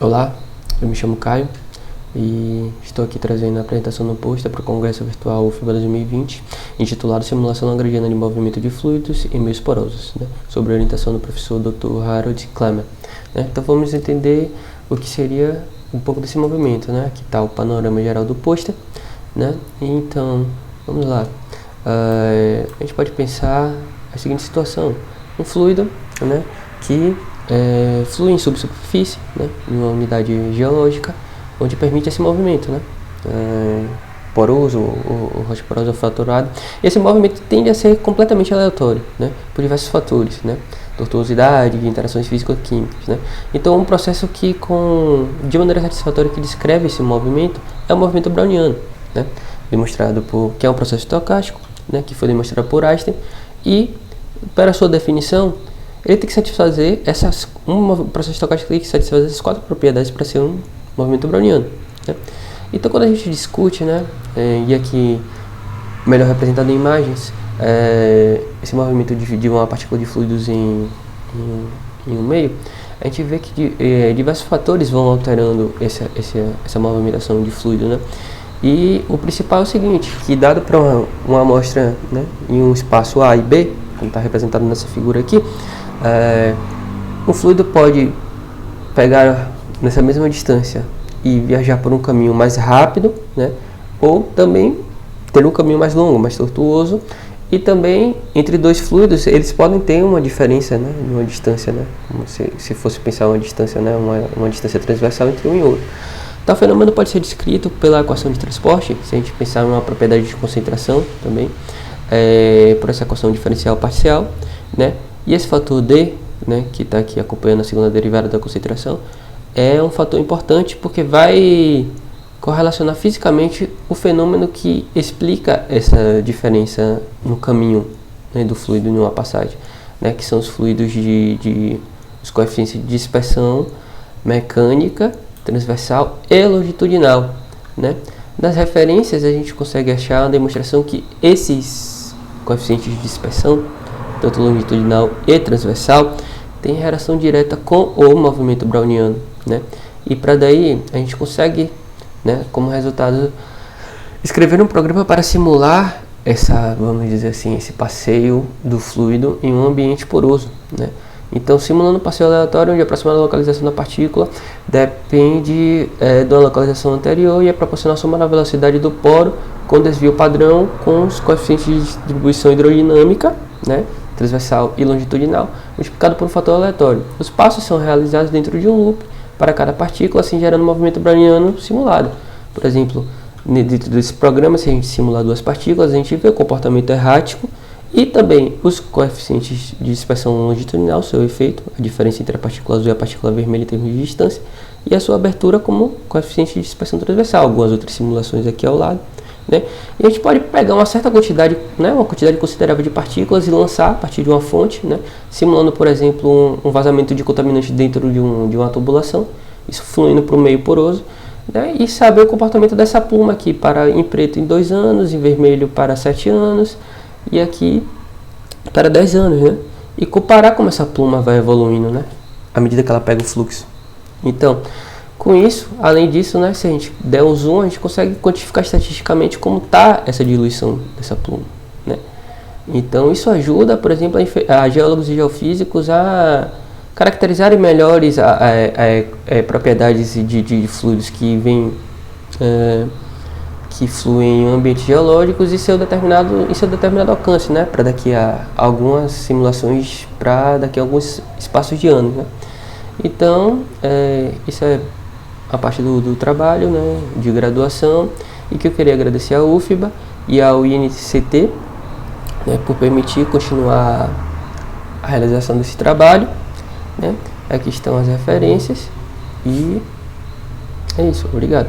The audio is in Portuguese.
Olá, eu me chamo Caio e estou aqui trazendo a apresentação do pôster para o Congresso Virtual UFBA 2020, intitulado Simulação Lagrangiana de Movimento de Fluidos em Meios Porosos, sob a orientação do professor Dr. Harold Klemmer. Então vamos entender o que seria um pouco desse movimento. Aqui está o panorama geral do pôster. Então, vamos lá. A gente pode pensar a seguinte situação: um fluido que flui em subsuperfície, em uma unidade geológica, onde permite esse movimento, poroso ou rocha porosa ou fraturada. E esse movimento tende a ser completamente aleatório, por diversos fatores, tortuosidade, interações físico-químicas. Então, um processo que, de maneira satisfatória, que descreve esse movimento é o movimento browniano, demonstrado que é um processo estocástico, que foi demonstrado por Einstein, e para sua definição ele tem que satisfazer um processo estocástico tem que satisfazer essas 4 propriedades para ser um movimento browniano. Então, quando a gente discute, e aqui melhor representado em imagens, esse movimento de uma partícula de fluidos em um meio, a gente vê que diversos fatores vão alterando essa movimentação de fluido, E o principal é o seguinte, que dado para uma amostra em um espaço A e B, como está representado nessa figura aqui, o fluido pode pegar nessa mesma distância e viajar por um caminho mais rápido, ou também ter um caminho mais longo, mais tortuoso, e também entre dois fluidos eles podem ter uma diferença, uma distância, como se fosse pensar uma distância, uma distância transversal entre um e outro. Então, o fenômeno pode ser descrito pela equação de transporte, se a gente pensar em uma propriedade de concentração também, por essa equação diferencial parcial, E esse fator D, que está aqui acompanhando a segunda derivada da concentração, é um fator importante porque vai correlacionar fisicamente o fenômeno que explica essa diferença no caminho do fluido em uma passagem, que são os fluidos os coeficientes de dispersão mecânica, transversal e longitudinal. Das referências a gente consegue achar uma demonstração que esses coeficientes de dispersão, tanto longitudinal e transversal, têm relação direta com o movimento browniano, E para daí a gente consegue, como resultado, escrever um programa para simular vamos dizer assim, esse passeio do fluido em um ambiente poroso, Então, simulando um passeio aleatório, onde a aproximada localização da partícula depende da localização anterior e é proporcional à soma da velocidade do poro com desvio padrão com os coeficientes de distribuição hidrodinâmica, transversal e longitudinal, multiplicado por um fator aleatório. Os passos são realizados dentro de um loop para cada partícula, assim gerando um movimento browniano simulado. Por exemplo, dentro desse programa, se a gente simular 2 partículas, a gente vê o comportamento errático e também os coeficientes de dispersão longitudinal, seu efeito, a diferença entre a partícula azul e a partícula vermelha em termos de distância, e a sua abertura como coeficiente de dispersão transversal, algumas outras simulações aqui ao lado. E a gente pode pegar uma certa quantidade, uma quantidade considerável de partículas e lançar a partir de uma fonte, simulando, por exemplo, um vazamento de contaminante dentro de uma tubulação, isso fluindo para o meio poroso, e saber o comportamento dessa pluma aqui, em preto em 2 anos, em vermelho para 7 anos, e aqui para 10 anos, E comparar como essa pluma vai evoluindo, à medida que ela pega o fluxo. Então, com isso, além disso, se a gente der um zoom, a gente consegue quantificar estatisticamente como está essa diluição dessa pluma, Então, isso ajuda, por exemplo, a geólogos e geofísicos a caracterizarem melhores propriedades de fluidos que fluem em ambientes geológicos e seu determinado alcance, para daqui a algumas simulações, para daqui a alguns espaços de anos, Então, isso é a parte do trabalho, de graduação, e que eu queria agradecer à UFBA e ao INCT, por permitir continuar a realização desse trabalho, Aqui estão as referências e é isso, obrigado.